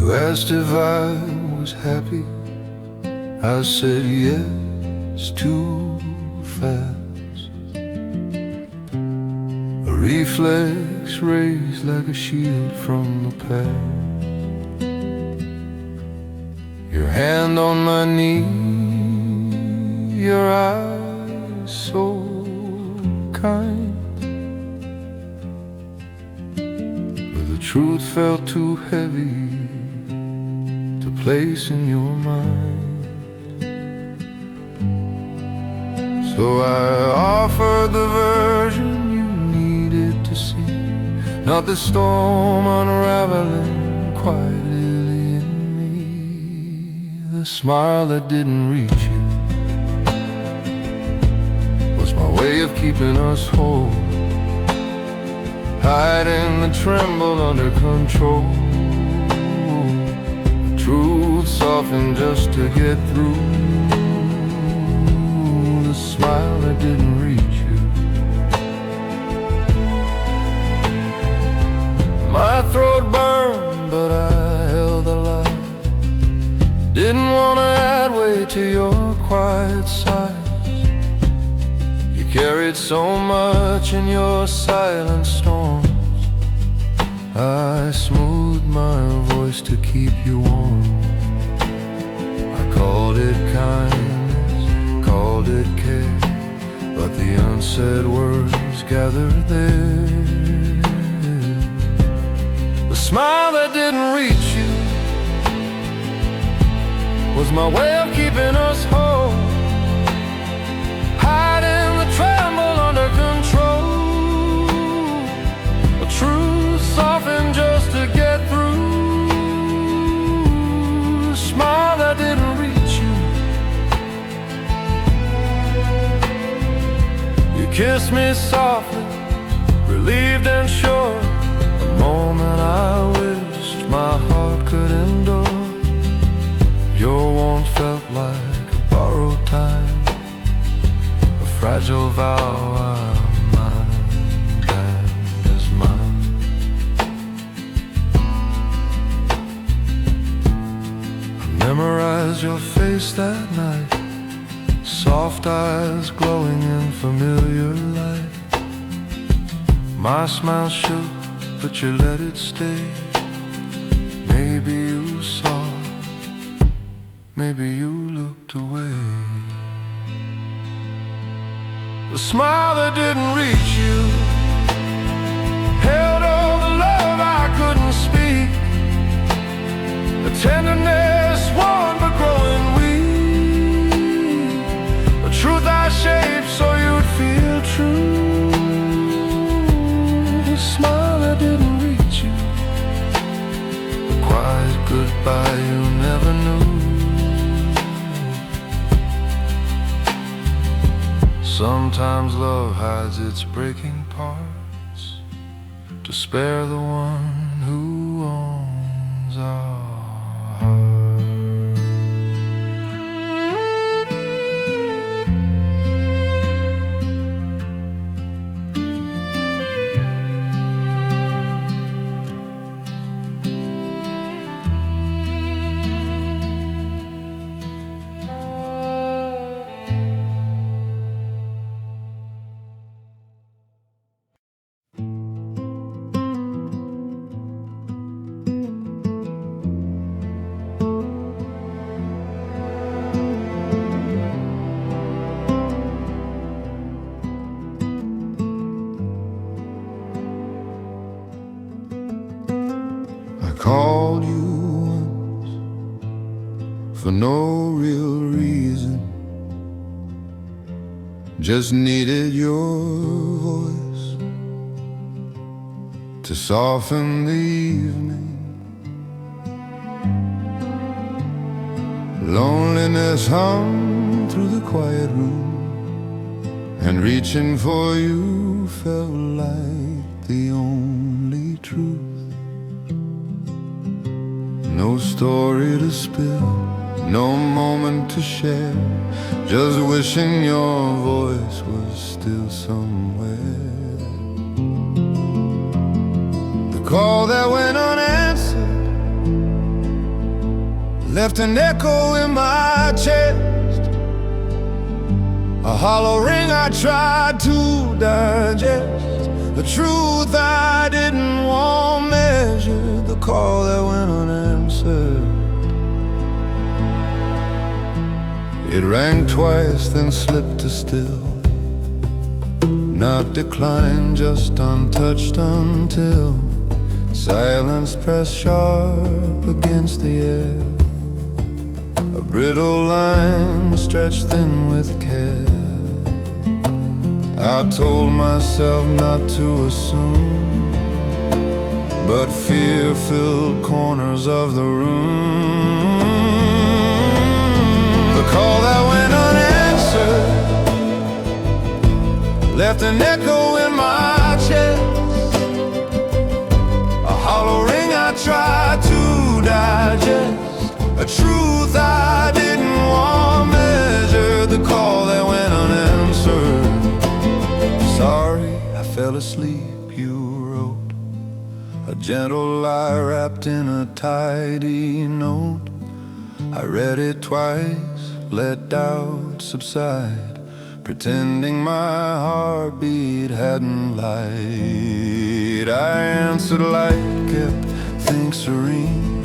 You asked if I was happy. I said yes, too fast. A reflex raised like a shield from the past. Your hand on my knee, your eyes so kind. But the truth felt too heavy to place in your mind. So I offered the version you needed to see, not the storm unraveling quietly in me. The smile that didn't reach you was my way of keeping us whole, hiding the tremble under control. The truth softened just to get through. The smile that didn't reach you. My throat burned, but I held the light. Didn't want to add weight to your quiet sighs. You carried so much in your silent storms. I smoothed my voice to keep you warm. I called it kindness, called it care, but the unsaid words gathered there. The smile that didn't reach you was my way of keeping us whole, hiding the tremble under control. The truth softened just to get through. The smile that didn't reach you. You kissed me softly, relieved and sure, a moment I wished my heart could endure. Your warmth felt like a borrowed time, a fragile vow I'm mine, and is mine. I memorized your face that night, soft eyes glowing in familiar light. My smile shook, but you let it stay. Maybe you saw, maybe you looked away. The smile that didn't reach you held all the love I couldn't speak, the tenderness warm but growing weak, the truth I shaped so you'd feel true. The smile that didn't reach you, the quiet goodbye you never knew. Sometimes love hides its breaking parts to spare the one who owns our heart. Called you once for no real reason, just needed your voice to soften the evening. Loneliness hung through the quiet room, and reaching for you felt like the only truth. No story to spill, no moment to share, just wishing your voice was still somewhere. The call that went unanswered, left an echo in my chest, a hollow ring I tried to digest, the truth I didn't want measured, the call that went unanswered. It rang twice, then slipped to still, not declined, just untouched until silence pressed sharp against the air, a brittle line stretched thin with care. I told myself not to assume, but fear filled corners of the room. The call that went unanswered left an echo in my chest, a hollow ring I tried to digest, a truth I didn't want measured, the call that went unanswered. Sorry, I fell asleep, you wrote, a gentle lie wrapped in a tidy note. I read it twice, let doubt subside, pretending my heartbeat hadn't lied. I answered light, kept things serene,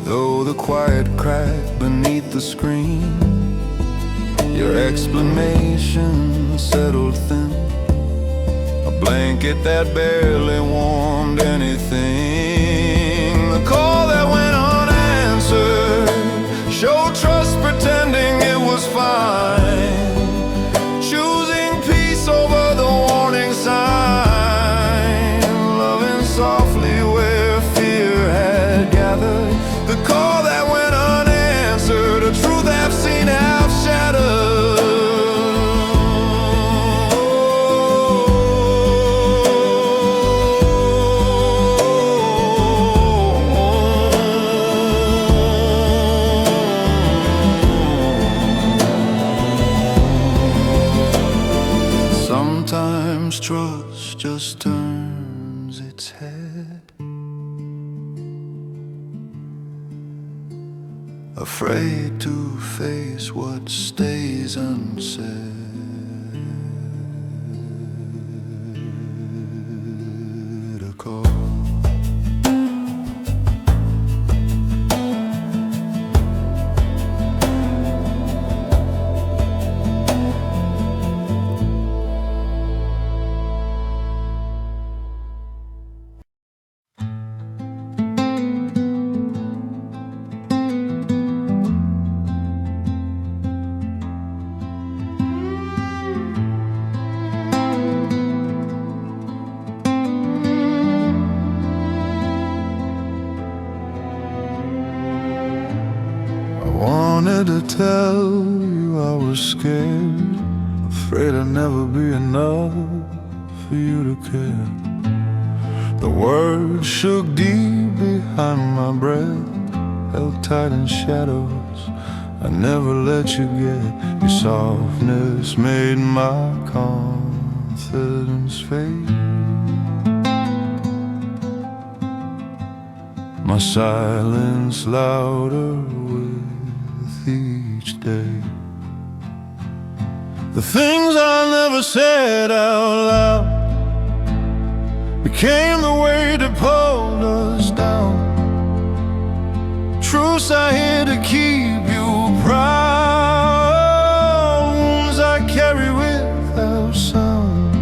though the quiet cracked beneath the screen. Your explanation settled thin, a blanket that barely warmed anything. The call that went unanswered showed trust, pretending it was fine, choosing peace over the warning sign, loving softly where fear had gathered. The call that went unanswered, a truth half seen, half shattered. Sometimes trust just turns its head, afraid to face what stays unsaid. A call. Wanted to tell you I was scared, afraid I'd never be enough for you to care. The words shook deep behind my breath, held tight in shadows I never let you get. Your softness made my confidence fade, my silence louder with each day. The things I never said out loud became the weight that pulled us down, truths I hid to keep you proud, wounds I carry without sound,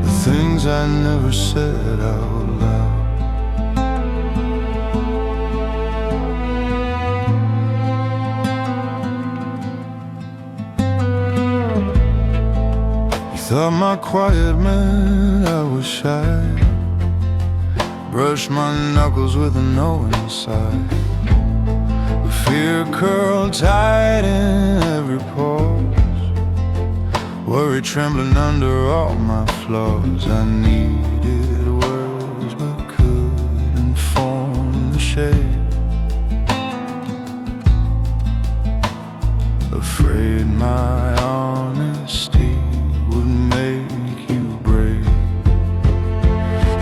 the things I never said out loud. Thought my quiet meant I was shy, brushed my knuckles with a no inside, the fear curled tight in every pause, worry trembling under all my flaws. I needed words but couldn't form the shape, afraid my honesty would make you brave.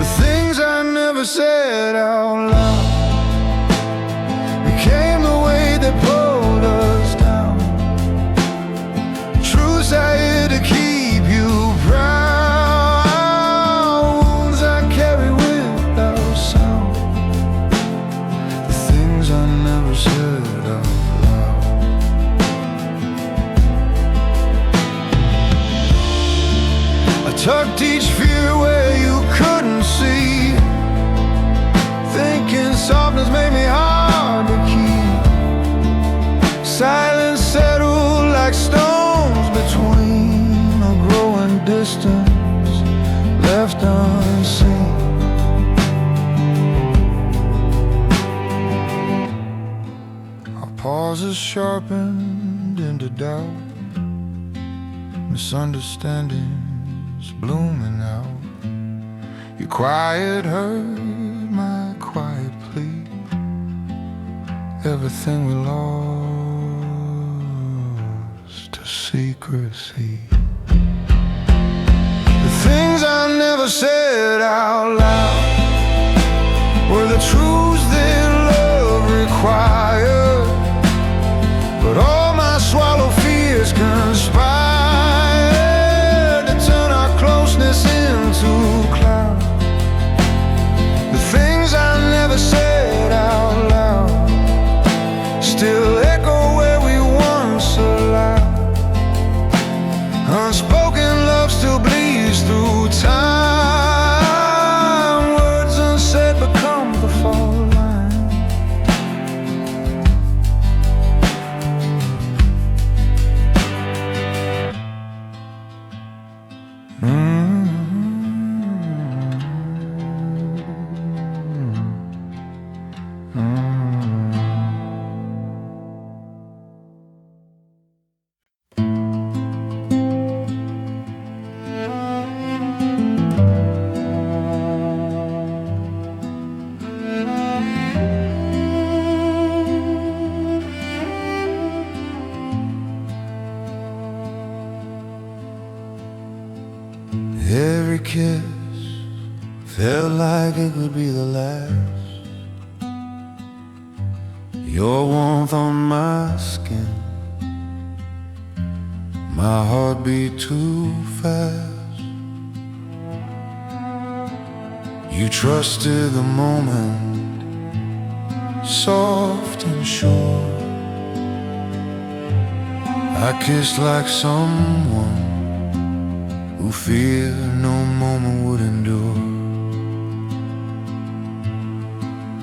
The things I never said out loud left unseen. Our pauses sharpened into doubt, misunderstandings blooming out. Your quiet heard my quiet plea. Everything we lost to secrecy. The things I never said out loud were the truths that love required. But all my swallowed fears conspired to turn our closeness into cloud. The things I never said out loud still echo where we once allowed. Unspoken love still bleeds through time. Words unsaid become the fall line. Every kiss felt like it could be the last. Your warmth on my skin, my heart beat too fast. You trusted the moment, soft and sure. I kissed like someone who feared no moment would endure.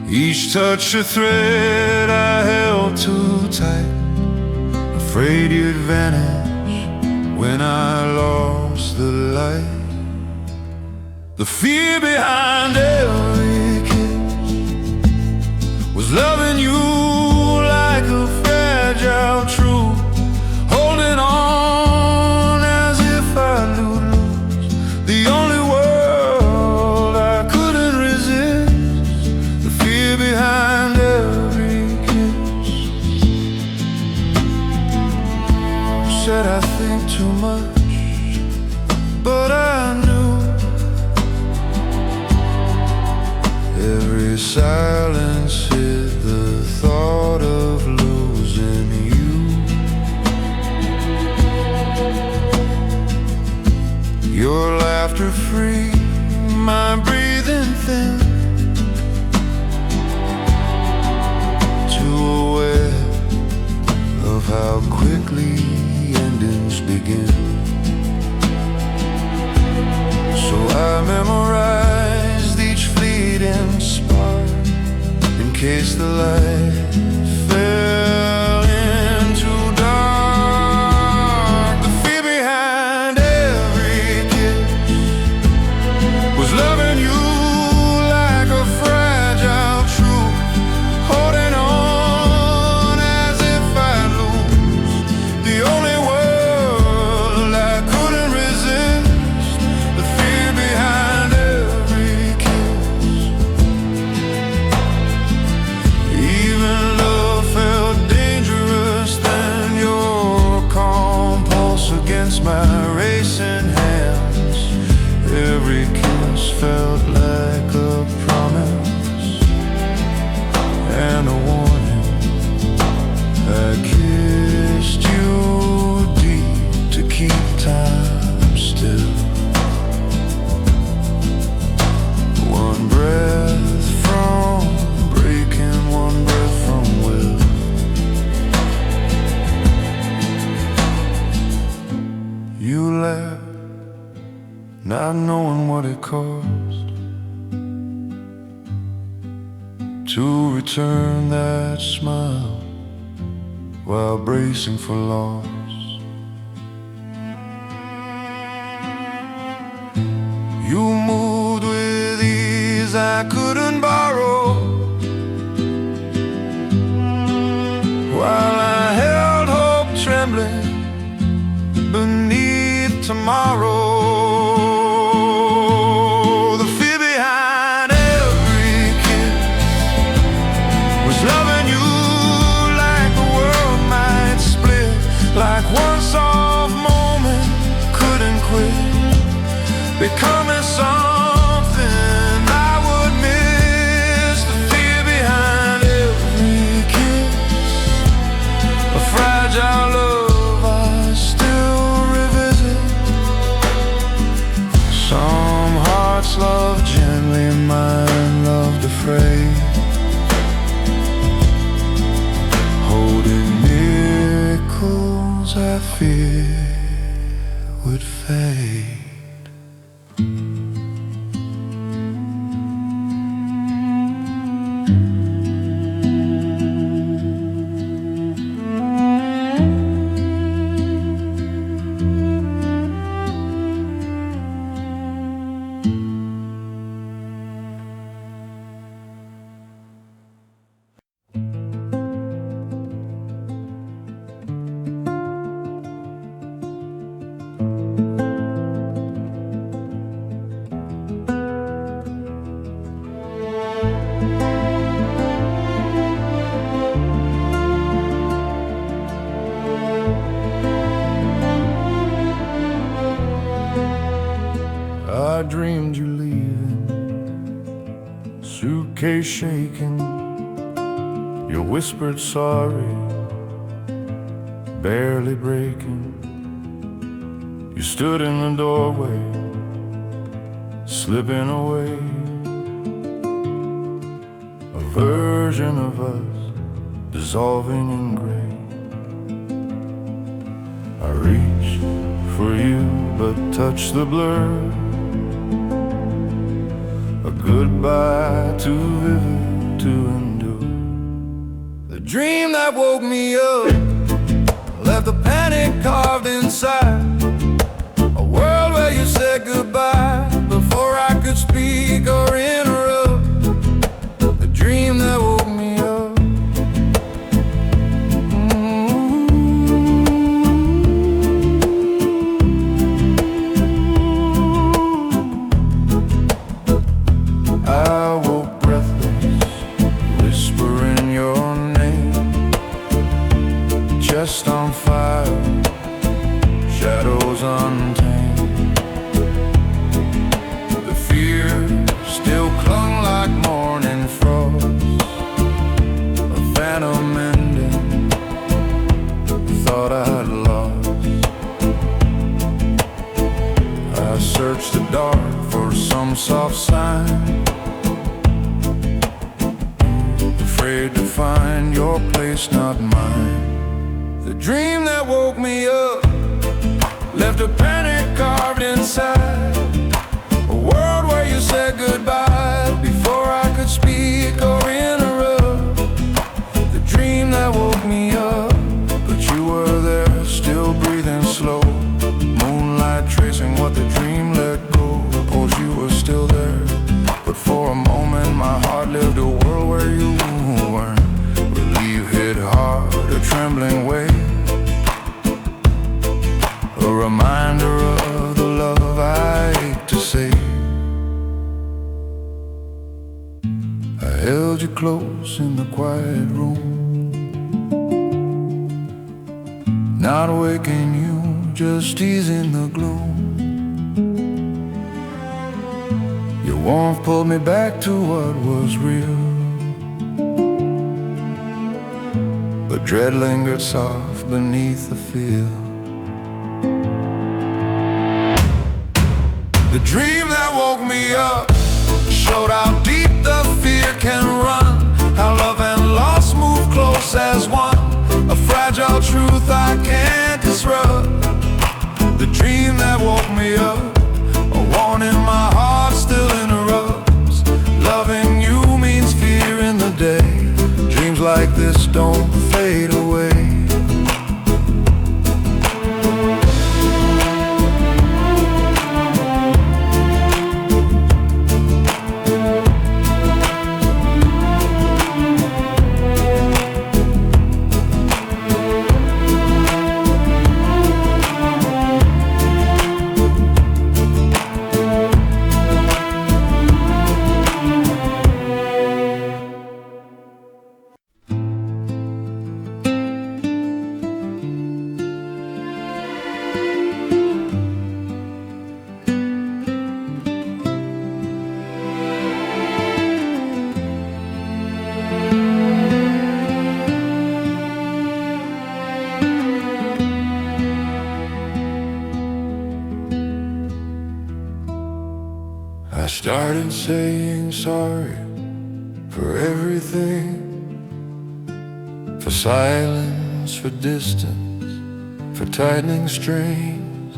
Each touch a thread I held too tight, afraid you'd vanish when I lost the light. The fear behind every kiss was loving you like a fragile truth, holding on as if I knew the only world I couldn't resist. The fear behind every kiss said I think too much, but I knew every silence hid the thought of losing you. Your laughter free, my breathing thin, too aware of how quickly endings begin. So I memorized each fleeting spark in case the light fell into dark. The fear behind every kiss was loving you like a fragile truth, holding on as if I'd lose the only world I couldn't resist. The fear behind every kiss. Even love felt dangerous then, your calm pulse against my racing hands. Every kiss felt like a promise and a warning. I kissed you deep to keep time still. One breath from breaking, one breath from will. You left, not knowing what it cost to return that smile while bracing for loss. You moved with ease I couldn't borrow, while I held hope trembling beneath tomorrow. The fear behind every kiss was loving you like the world might split, like one soft moment couldn't quit, becoming something I would miss. The fear behind every kiss, a fragile love I still revisit. Some hearts love gently, mine loved afraid, holding miracles I fear would fade. I dreamed you leaving, suitcase shaking, your whispered sorry barely breaking. You stood in the doorway, slipping away, a version of us dissolving in gray. I reached for you but touched the blur, a goodbye too vivid to endure. The dream that woke me up left the panic carved inside, a world where you said goodbye before I could speak or interrupt. The dream that woke me up. I woke breathless, whispering your name, chest on fire, shadows untamed. The fear still clung like morning frost, a phantom ending thought I'd lost. I searched the dark for some soft sign, afraid to find your place, not mine. The dream that woke me up left a panic carved inside, a world where you said goodbye before I could speak or interrupt. The dream that woke me up, but you were there, still breathing slow, moonlight tracing what the dream let go. Suppose you were still there, but for a moment my heart lived a world where you weren't. Relief hit hard, a trembling wave, a reminder of the love I hate to say. I held you close in the quiet room, not waking you, just easing the gloom. Your warmth pulled me back to what was real, but dread lingered soft beneath the feel. The dream that woke me up showed how deep the fear can run, how love and loss move close as one, a fragile truth I can't disrupt. The dream that woke me up, a warning my heart still interrupts. Loving you means fear in the day, dreams like this don't fade away. I started saying sorry for everything, for silence, for distance, for tightening strings.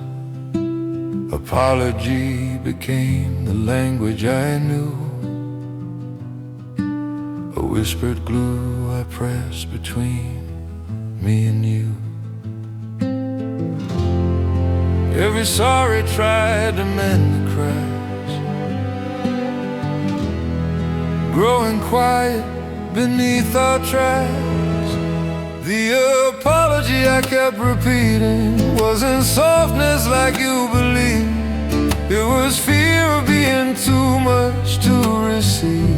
Apology became the language I knew, a whispered glue I pressed between me and you. Every sorry tried to mend the cracks, growing quiet beneath our tracks. The apology I kept repeating wasn't softness like you believe. It was fear of being too much to receive,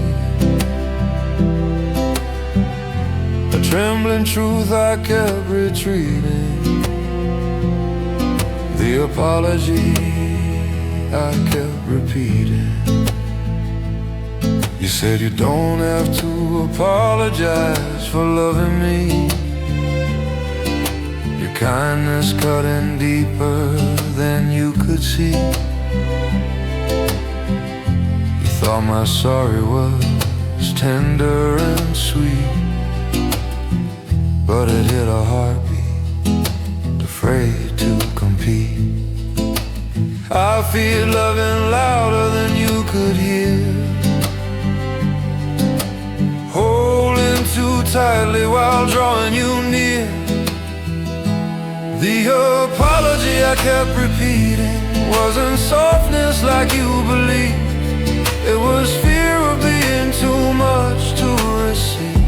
a trembling truth I kept retreating. The apology I kept repeating. You said you don't have to apologize for loving me. Your kindness cutting deeper than you could see. You thought my sorry was tender and sweet, but it hit a heartbeat, afraid to compete. I feared loving louder than you could hear, holding too tightly while drawing you near. The apology I kept repeating wasn't softness like you believe. It was fear of being too much to receive,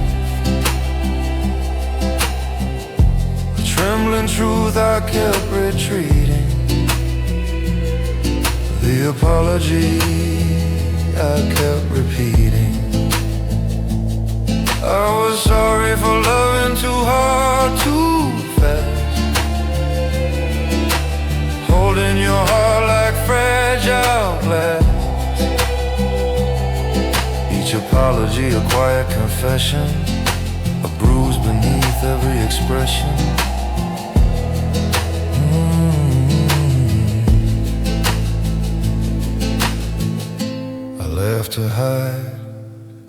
a trembling truth I kept retreating. The apology I kept repeating. I was sorry for loving too hard, too fast, holding your heart like fragile glass. Each apology a quiet confession, a bruise beneath every expression. I left to hide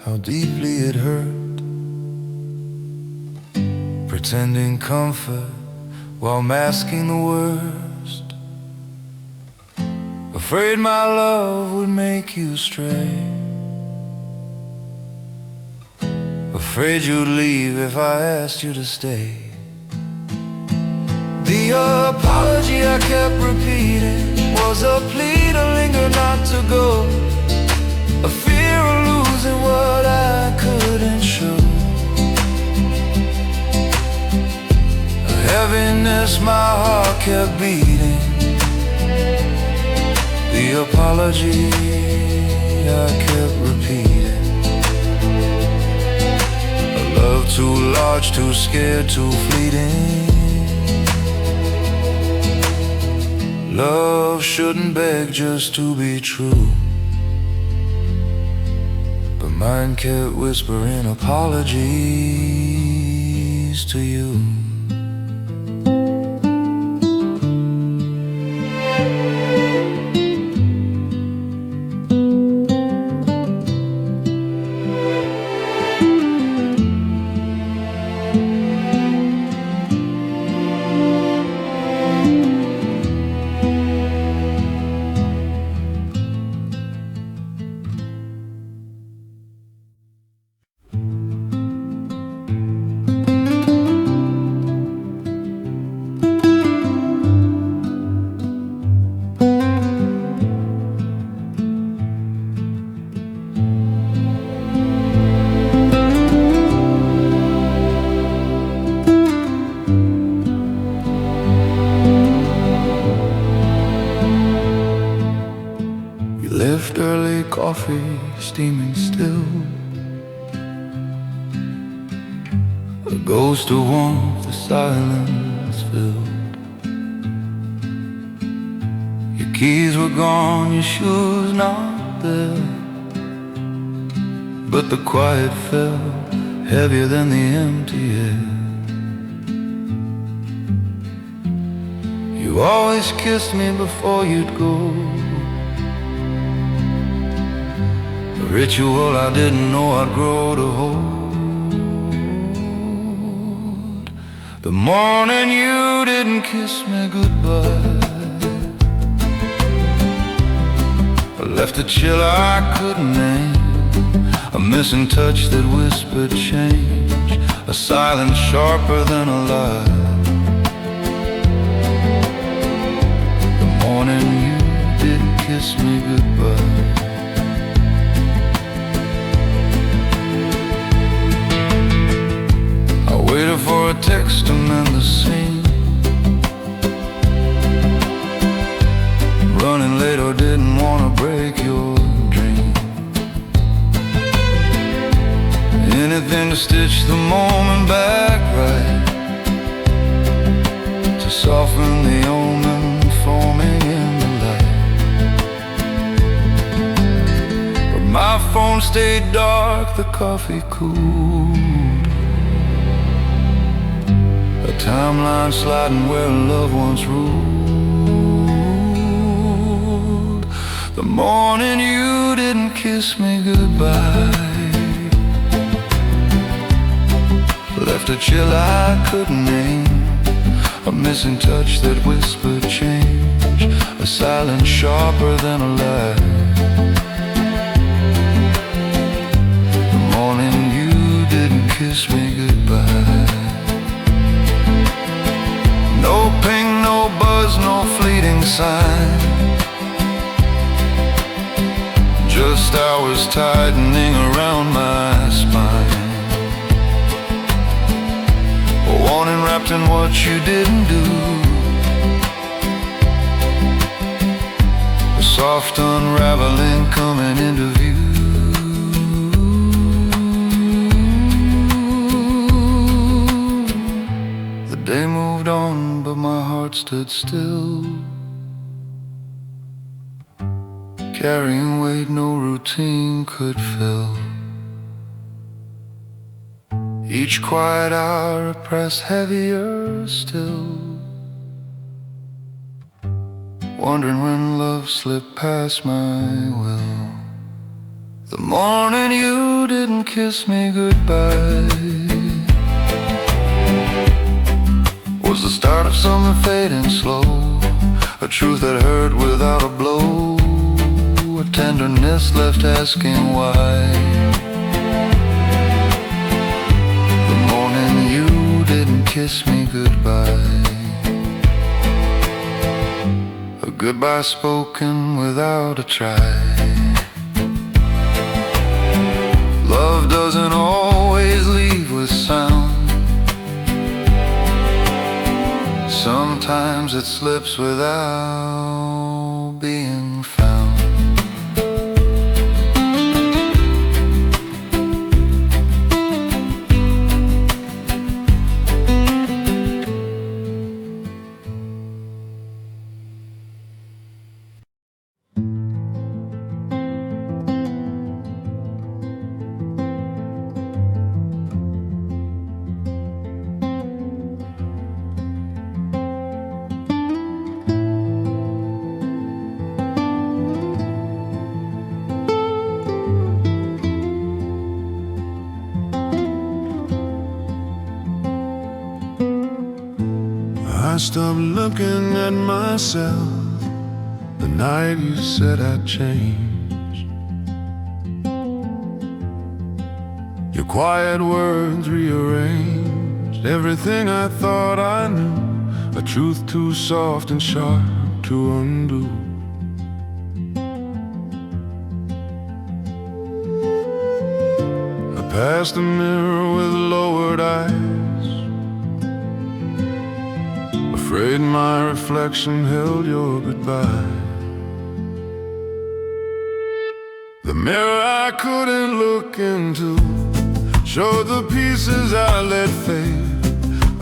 how deeply it hurt, pretending comfort while masking the worst. Afraid my love would make you stray, afraid you'd leave if I asked you to stay. The apology I kept repeating was a plea to linger, not to go, a fear of losing what I couldn't show, a heaviness my heart kept beating. The apology I kept repeating. A love too large, too scared, too fleeting. Love shouldn't beg just to be true, but mine kept whispering apologies to you. Left early, coffee steaming still, a ghost of warmth the silence filled. Your keys were gone, your shoes not there, but the quiet felt heavier than the empty air. You always kissed me before you'd go, ritual I didn't know I'd grow to hold. The morning you didn't kiss me goodbye, I left a chill I couldn't name, a missing touch that whispered change, a silence sharper than a lie. The morning you didn't kiss me goodbye. I waited for a text to mend the scene, running late or didn't want to break your dream. Anything to stitch the moment back right, to soften the omen forming in the light. But my phone stayed dark, the coffee cooled, a timeline sliding where love once ruled. The morning you didn't kiss me goodbye, left a chill I couldn't name, a missing touch that whispered change, a silence sharper than a lie. The morning you didn't kiss me goodbye. No ping, no buzz, no fleeting sign, just hours tightening around my spine. A warning wrapped in what you didn't do, a soft unraveling coming into view. The day moved on, but my heart stood still, carrying weight no routine could fill. Each quiet hour pressed heavier still, wondering when love slipped past my will. The morning you didn't kiss me goodbye was the start of something fading slow, a truth that hurt without a blow, a tenderness left asking why. The morning you didn't kiss me goodbye, a goodbye spoken without a try. Love doesn't always leave with sound, sometimes it slips without being found. I stopped looking at myself the night you said I'd change. Your quiet words rearranged everything I thought I knew, a truth too soft and sharp to undo. I passed the mirror with lowered eyes, afraid my reflection held your goodbye. The mirror I couldn't look into showed the pieces I let fade,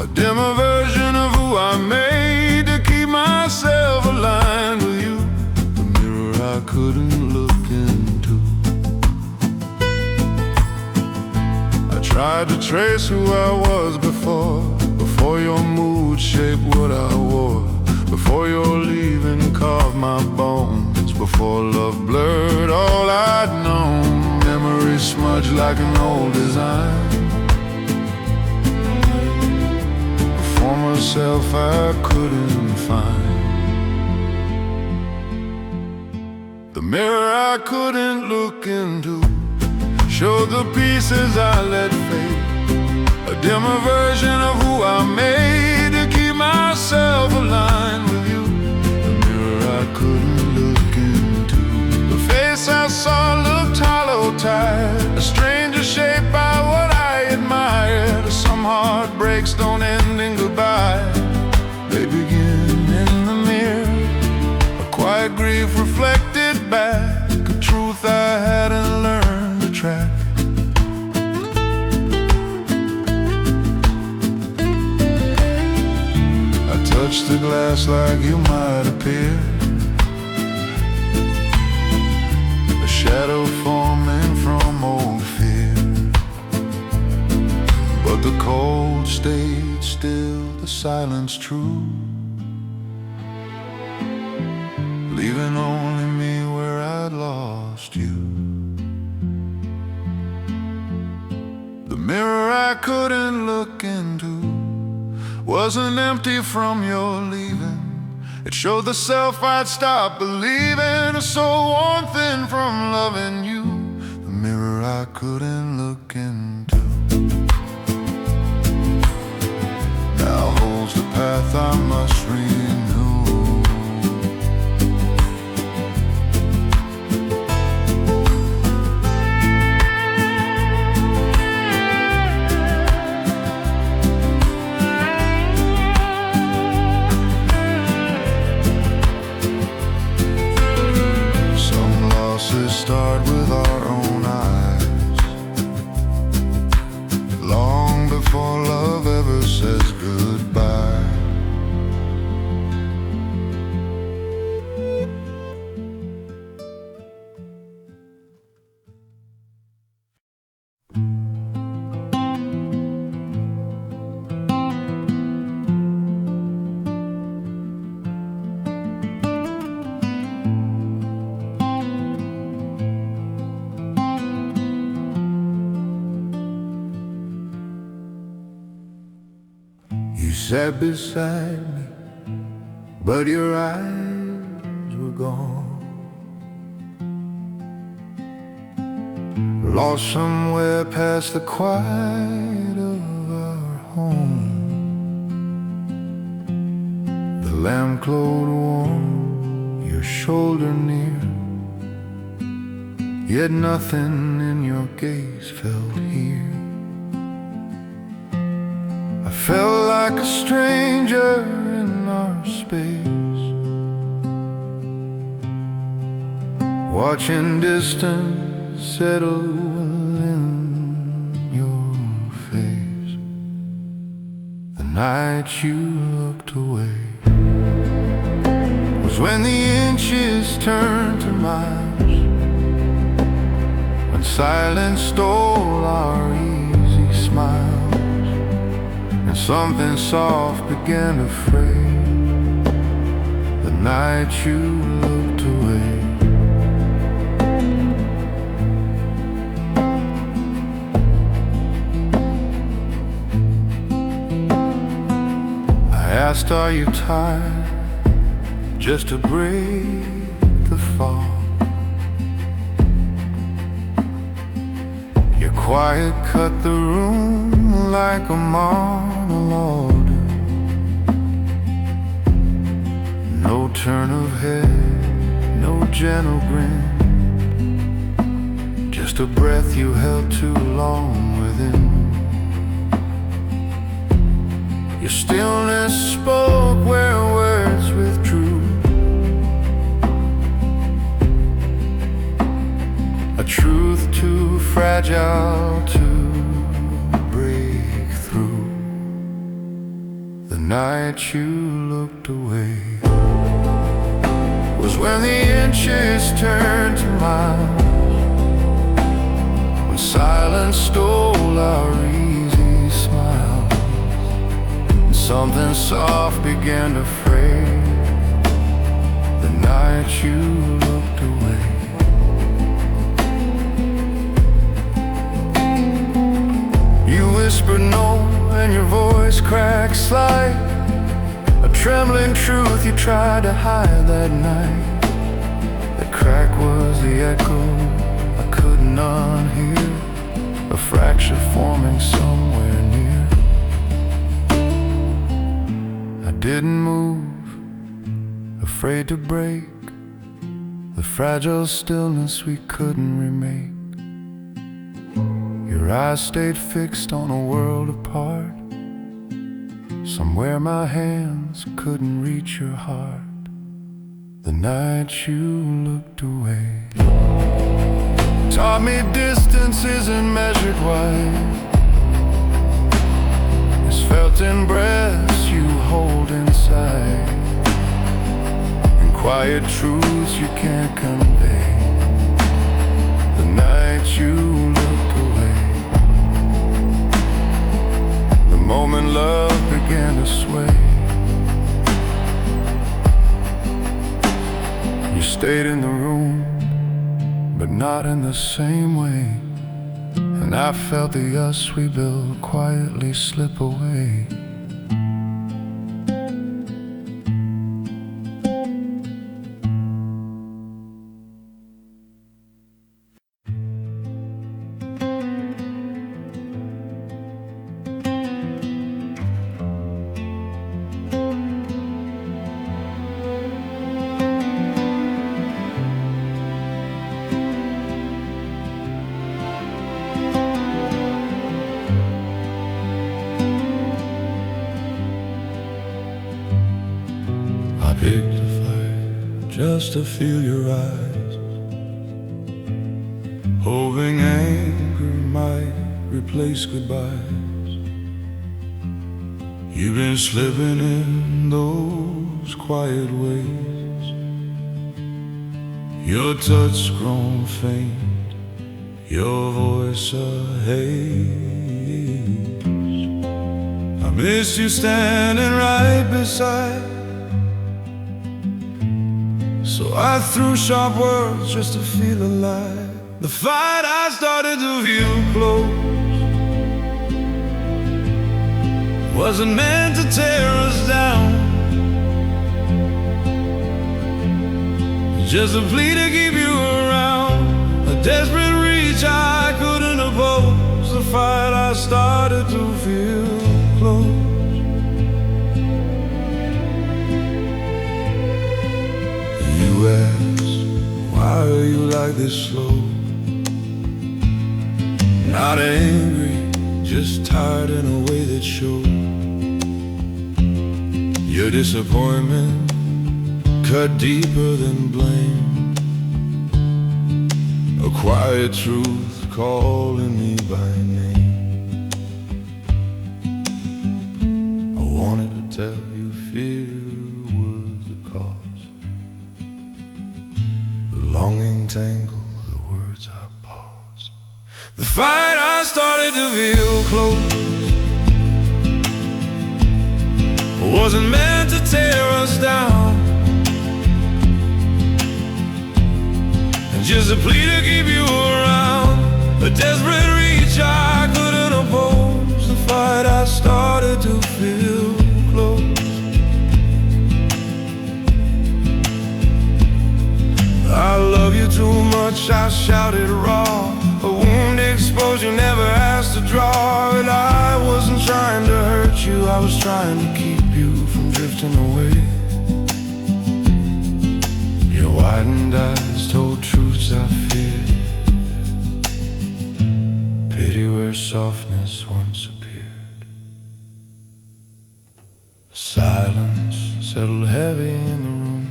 a dimmer version of who I made to keep myself aligned with you. The mirror I couldn't look into. I tried to trace who I was before your mood shaped what I wore, before your leaving carved my bones, before love blurred all I'd known. like an old design. A former self I couldn't find. The mirror I couldn't look into showed the pieces I let fade. A dimmer version of who I made to keep myself aligned with you. The mirror I couldn't look into. The face I saw looked hollow, tired, a stranger shaped by what I admired. Some heartbreaks don't end in goodbye, they begin in the mirror. A quiet grief reflected back, a truth I hadn't learned to track. Touch the glass like you might appear, a shadow forming from old fear. But the cold stayed still, the silence true, leaving only me where I'd lost you. The mirror I couldn't look into wasn't empty from your leaving. It showed the self I'd stopped believing, a soul worn thin from loving you. The mirror I couldn't look into now holds the path I must renew. Start with our own eyes, long before love ever says goodbye. You sat beside me, but your eyes were gone, lost somewhere past the quiet of our home. The lamp glowed warm, your shoulder near, yet nothing in your gaze felt here. I felt like a stranger in our space, watching distance settle in your face. The night you looked away was when the inches turned to miles, when silence stole our easy smiles. Something soft began to fray the night you looked away. I asked, are you tired, just to break the fog? Your quiet cut the room like a monologue. No turn of head, no gentle grin, just a breath you held too long within. Your stillness spoke where words withdrew, a truth too fragile to break through. The night you looked away was when the inches turned to miles, when silence stole our easy smiles, and something soft began to fray the night you looked away. whispered no, and your voice cracked slight. A trembling truth you tried to hide that night. The crack was the echo I couldn't unhear, a fracture forming somewhere near. I didn't move, afraid to break the fragile stillness we couldn't remake. Your eyes stayed fixed on a world apart, somewhere my hands couldn't reach your heart. The night you looked away taught me distance isn't measured wide. It's felt in breaths you hold inside, and quiet truths you can't convey. The night you looked away, the moment love began to sway. You stayed in the room, but not in the same way, and I felt the us we built quietly slip away. Picked a fight just to feel your eyes, hoping anger might replace goodbyes. You've been slipping in those quiet ways, your touch grown faint, your voice a haze. I missed you standing right beside, so I threw sharp words just to feel alive. The fight I started to feel close wasn't meant to tear us down, just a plea to keep you around, a desperate reach I couldn't oppose. The fight I started to feel close. You ask, why are you like this slow? Not angry, just tired in a way that showed. Your disappointment cut deeper than blame, a quiet truth calling me by name. I wanted to tell you fear was the cause, longing tangle the words I pause. The fight I started to feel close wasn't meant to tear us down, and just a plea to keep you around, a desperate reach I couldn't oppose. The fight I started to feel close. I love you too much, I shouted raw, a wound exposed you never asked to draw. And I wasn't trying to hurt you, I was trying to keep you from drifting away. Your widened eyes told truths I feared, pity where softness once appeared. Silence settled heavy in the room,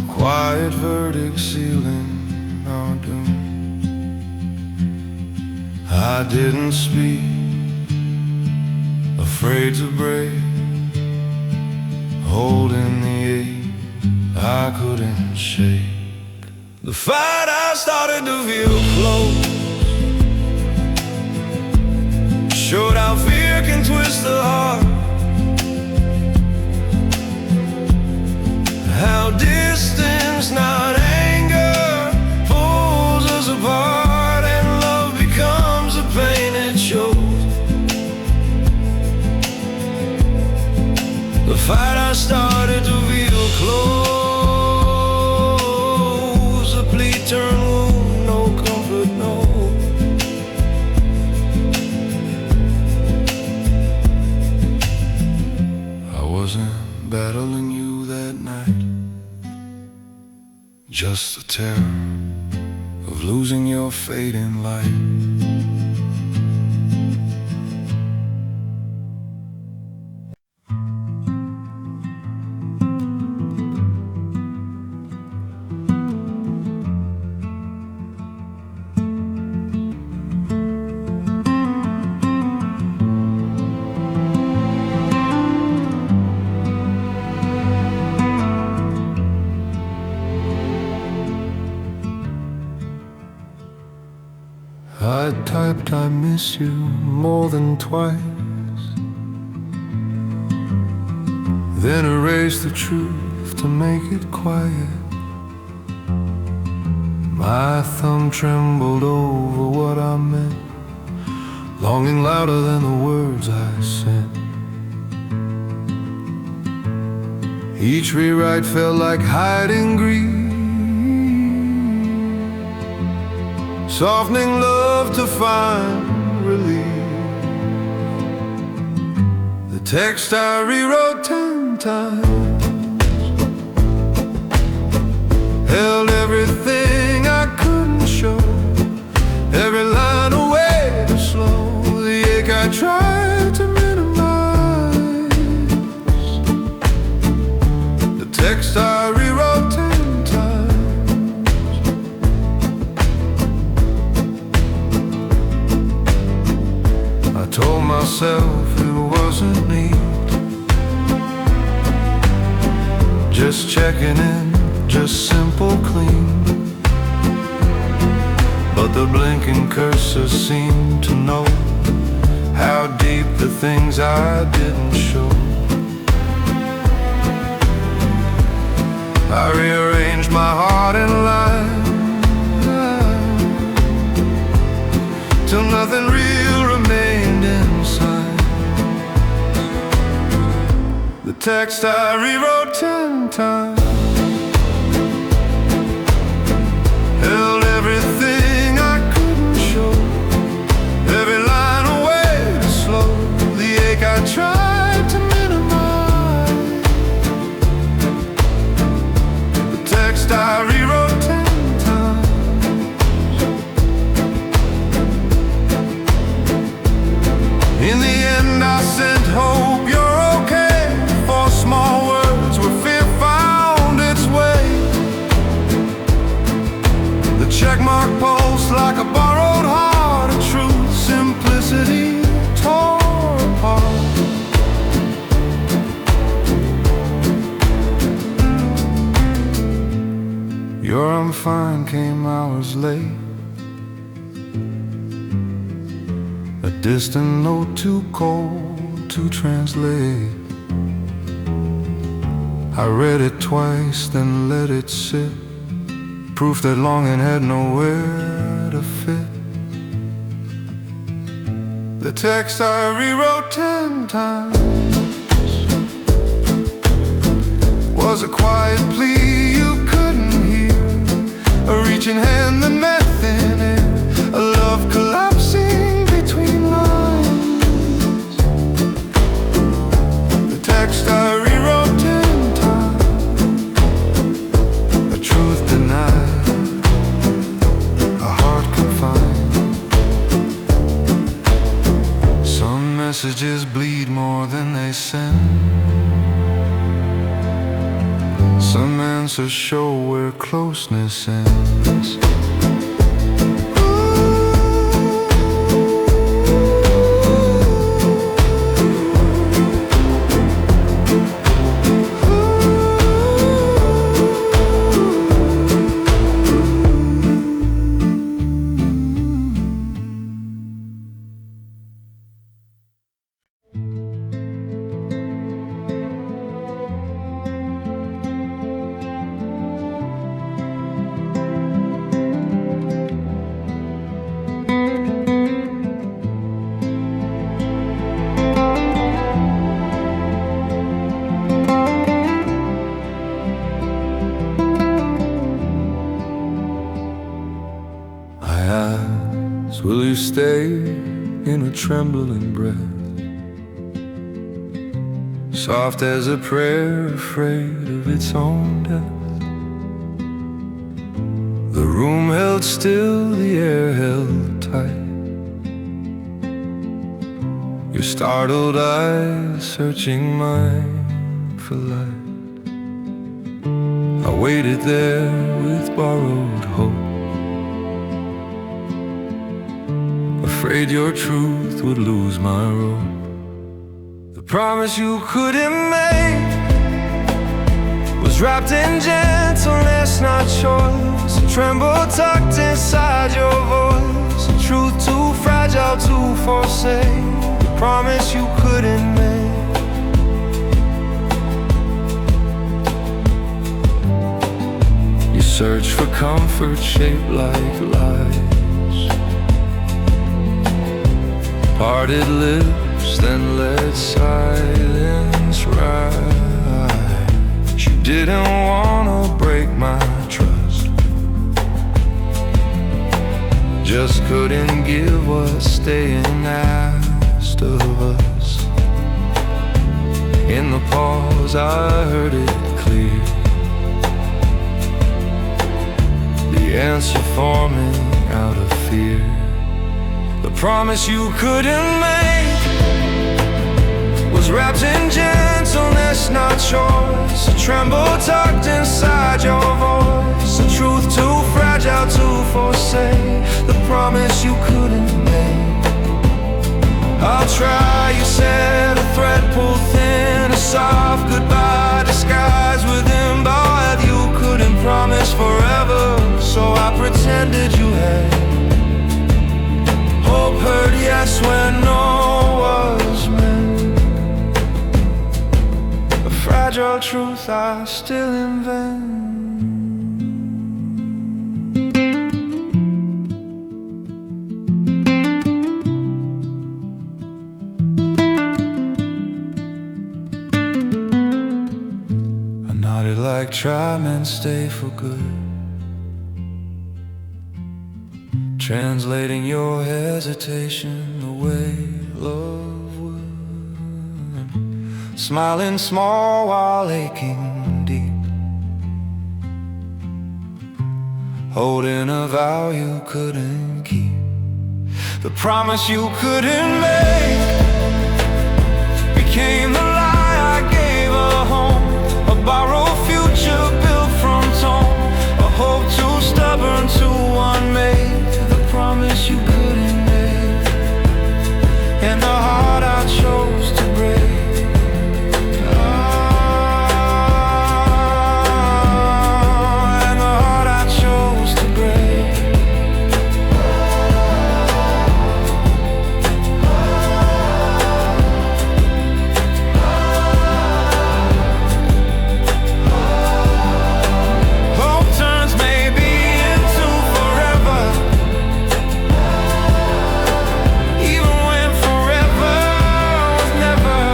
quiet verdict sealing our doom. I didn't speak, afraid to break, holding the ache I couldn't shake. The fight I started to feel close showed how fear can twist the heart, how distance, not anger, pulls us apart, and love becomes just the terror of losing your fate in life. I typed I miss you more than twice, then erased the truth to make it quiet. My thumb trembled over what I meant, longing louder than the words I sent. Each rewrite felt like hiding grief, softening love to find relief. The text I rewrote 10 times held everything I couldn't show, every line a way to slow the ache I tried to minimize. The text I rewrote 10 times. I told myself it wasn't neat, just checking in, just simple, clean. But the blinking cursor seemed to know how deep the things I didn't show. I rearranged my heart in line till nothing real remained inside. The text I rewrote 10 times held everything I couldn't show, every line a way to slow the ache I tried to minimize. The text I rewrote 10 times. In the end I sent hope, you're okay, for small words where fear found its way. The checkmark pulsed like a borrowed heart, a truth simplicity tore apart. Your I'm fine came hours late, a distant note too cold to translate. I read it twice, then let it sit, proof that longing had nowhere to fit. The text I rewrote 10 times was a quiet plea you couldn't hear, a reaching hand that met thin air, a love collapsing between lines. The text I rewrote 10 times, a truth denied, a heart confined. Some messages bleed more than they send, some answers show where closeness ends. Will you stay in a trembling breath, soft as a prayer afraid of its own death? The room held still, the air held tight. Your startled eyes searching mine for light. I waited there with borrowed hope, afraid your truth would lose my rope. The promise you couldn't make was wrapped in gentleness, not choice. A tremble tucked inside your voice, a truth too fragile to forsake. The promise you couldn't make. You search for comfort shaped like lies, parted lips, then let silence rise. You didn't wanna break my trust, just couldn't give what's staying asked of us. In the pause I heard it clear, the answer forming out of fear. The promise you couldn't make was wrapped in gentleness, not choice. A tremble tucked inside your voice, a truth too fragile to forsake. The promise you couldn't make. I'll try, you said, a thread pulled thin, a soft goodbye disguised within bond. You couldn't promise forever, so I pretended you had. Hope heard yes when no was meant. A fragile truth I still invent. I nodded like try men stay for good, translating your hesitation the way love would. Smiling small while aching deep, holding a vow you couldn't keep. The promise you couldn't make became the lie I gave a home. A borrowed future built from tone, a hope too stubborn to unmade. The promise you couldn't make, and the heart I chose to break. And the heart I chose to break. Hope turns maybe into forever, even when forever was never.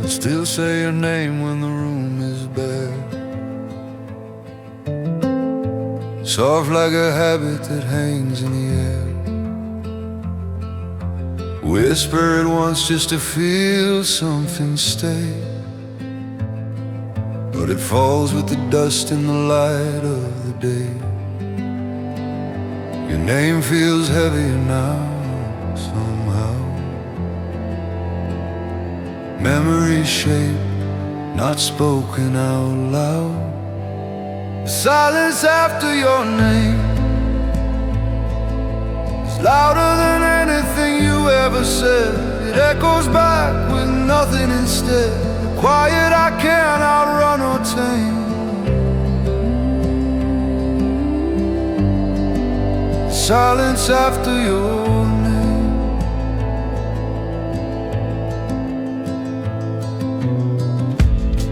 Still say your name when the room is bare, soft like a habit that hangs in the air. Whisper it once just to feel something stay, but it falls with the dust in the light of the day. Your name feels heavier now somehow. Memories shape, not spoken out loud. The silence after your name is louder than anything you ever said. It echoes back with nothing instead. Quiet I can't outrun or tame. silence after your name.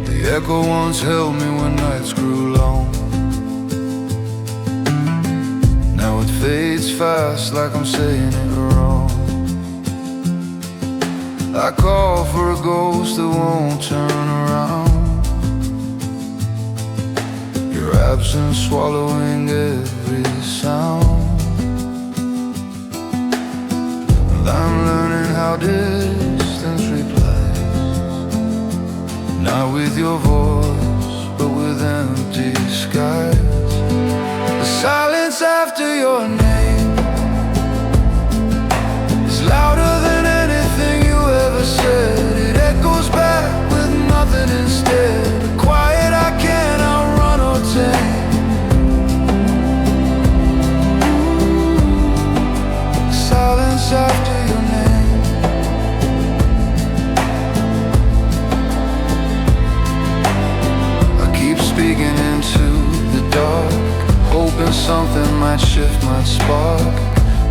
The echo once held me when nights grew long. Now it fades fast like I'm saying it wrong. I call for a ghost that won't turn around. Your absence swallowing every sound. And I'm learning how distance replies, not with your voice, but with empty skies. The silence after your name is louder than anything you ever said. It echoes back with nothing instead. A quiet I can't outrun or tame. Silence after your name. I keep speaking into the dark, hoping something might shift, might spark.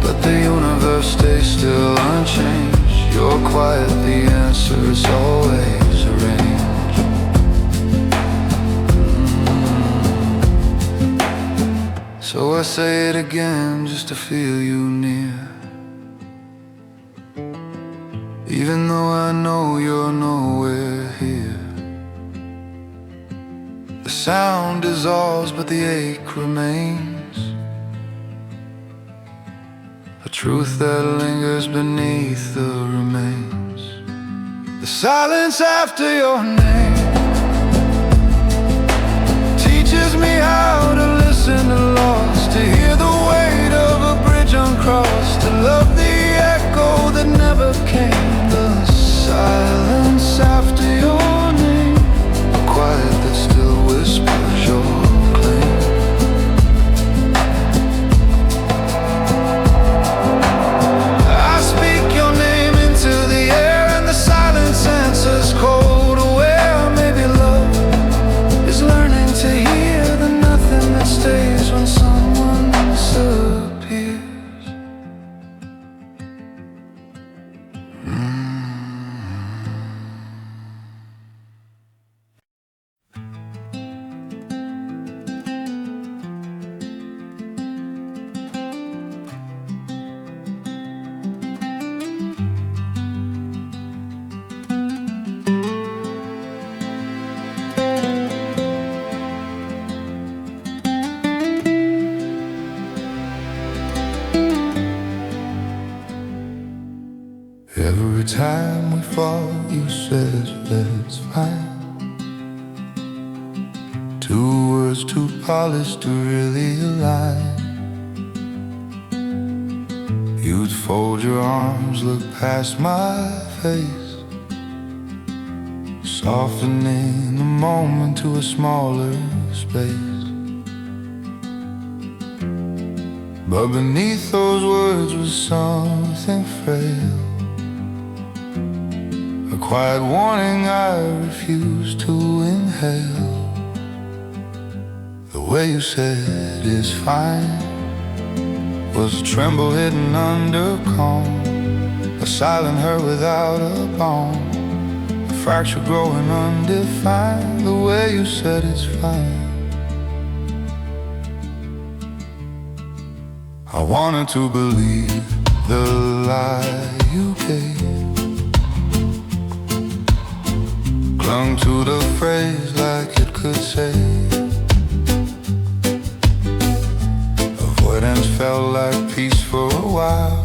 But the universe stays still unchanged. You're quiet, the answer's always arranged. So I say it again just to feel you near. Even though I know you're nowhere here. The sound dissolves but the ache remains. A truth that lingers beneath the remains. The silence after your name teaches me how to listen to loss, to hear the weight of a bridge uncrossed, to love the echo that never came. The silence after your name, a quiet that still whispers your claim. I speak your name into the air, and the silence answers cold, aware. Maybe love is learning to hear the nothing that stays when someone disappears. Every time we fall, you said that's fine. Two words too polished to really align. You'd fold your arms, look past my face, softening the moment to a smaller space. But beneath those words was something frail, a quiet warning I refuse to inhale. The way you said it's fine was a tremble hidden under calm, a silent hurt without a bone, a fracture growing undefined. The way you said it's fine, I wanted to believe the lie you gave, clung to the phrase like it could save. Avoidance felt like peace for a while,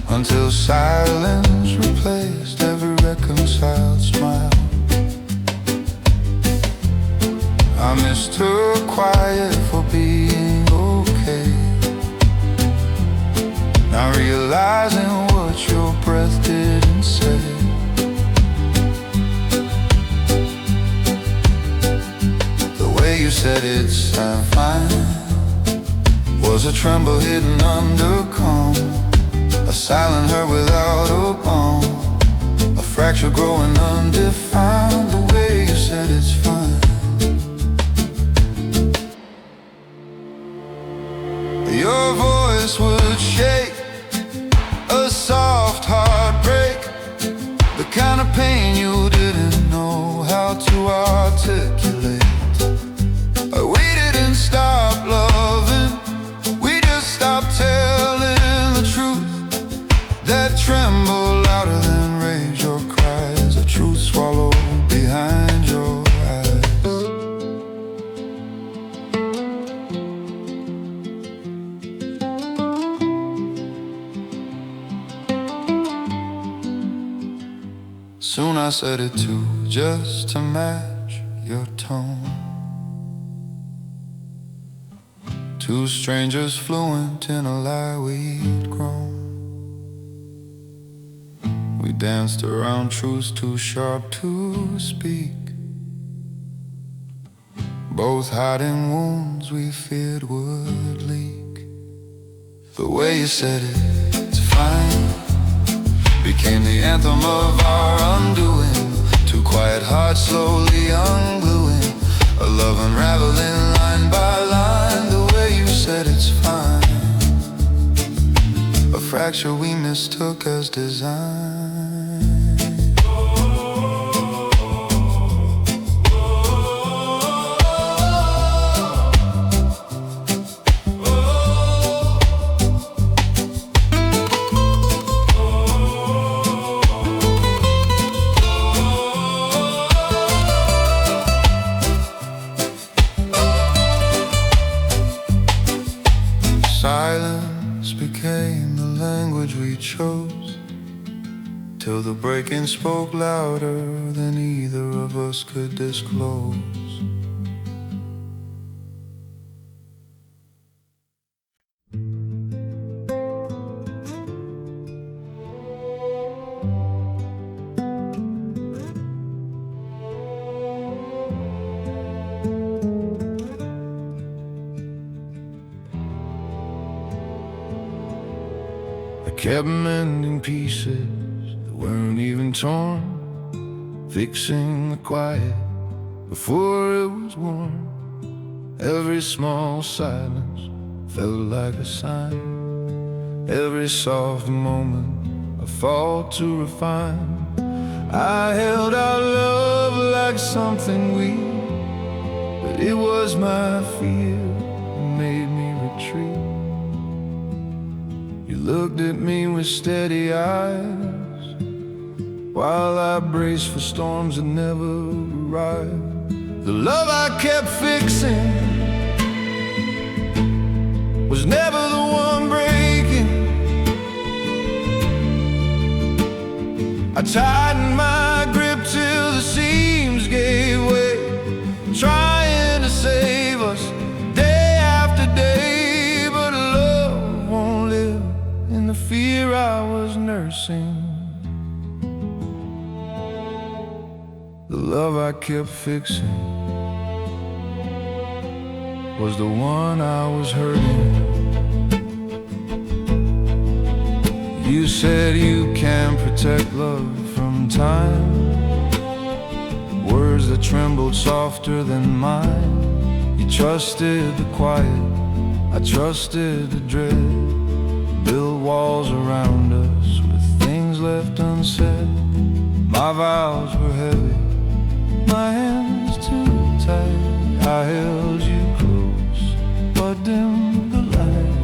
until silence replaced every reconciled smile. I missed her quiet for being okay, not realizing what your breath didn't say. You said it's fine was a tremble hidden under calm, a silent hurt without a bone, a fracture growing undefined. The way you said it's fine, Your voice would shake, a soft heartbreak, the kind of pain you didn't know how to articulate. We didn't stop loving, we just stopped telling the truth. That tremble louder than rage, your cries, a truth swallowed behind your eyes. Soon I said it too, just to match your tone. Two strangers fluent in a lie we'd grown. We danced around truths too sharp to speak, both hiding wounds we feared would leak. The way you said it, it's fine, became the anthem of our undoing. Two quiet hearts slowly ungluing, a love unraveling line by line. The way you said it's fine, a fracture we mistook as design. Silence became the language we chose, till the breaking spoke louder than either of us could disclose. Kept mending pieces that weren't even torn, fixing the quiet before it was warm. Every small silence felt like a sign, every soft moment a fault to refine. I held our love like something weak, but it was my fear that made me retreat. You looked at me with steady eyes, while I braced for storms that never arrived. The love I kept fixing was never the one breaking. I tightened my grip till the seams gave way, trying to save us day after day. But love won't live in the fear I was nursing. The love I kept fixing was the one I was hurting. You said you can protect love from time, words that trembled softer than mine. You trusted the quiet, I trusted the dread. Built walls around us with things left unsaid. My vows were heavy, my hands too tight. I held you close, but dimmed the light.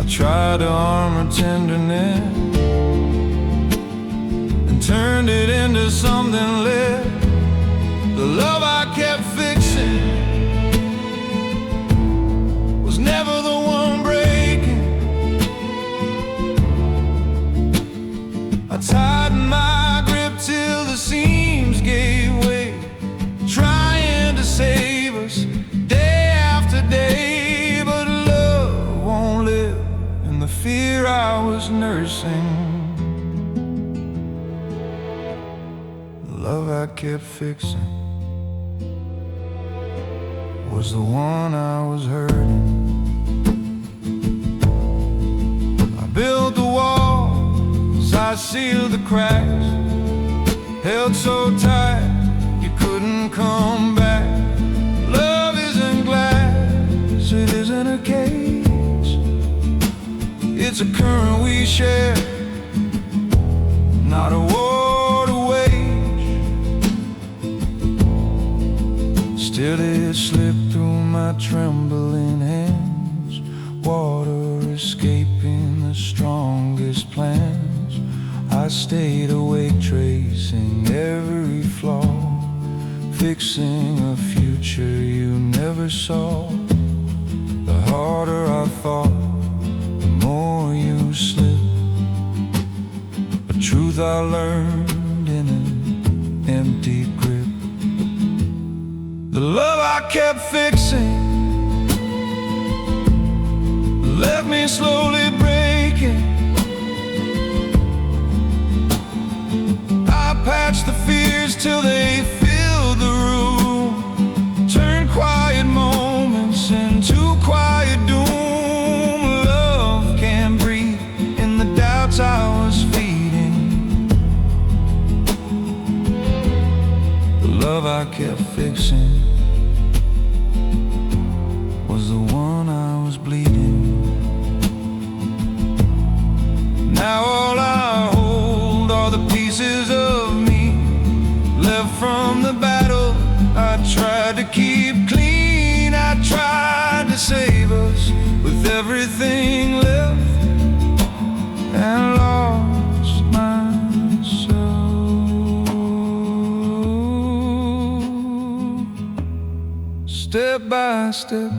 I tried to armor tenderness and turned it into something less. The love I kept fixing was never the one breaking. I tightened my grip till the seams gave way, trying to save us day after day. But love won't live in the fear I was nursing. The love I kept fixing was the one I was hurting. I built the walls, I sealed the cracks, held so tight you couldn't come back. Love isn't glass, it isn't a cage. It's a current we share, not a war to wage. Still it slipped through my trembling hands, water escaping the strongest plans. I stayed awake tracing every flaw, fixing a future you never saw. The harder I fought, the more you slipped. A truth I learned in an empty grip. The love I kept fixing left me slowly breaking. I patched the fears till they filled the room, turned quiet moments into quiet doom. Love can't breathe in the doubts I was feeding. The love I kept fixing was the one I was bleeding. Now all I hold are the pieces of me left from the battle I tried to keep clean. I tried to save us with everything left and lost myself. Step by step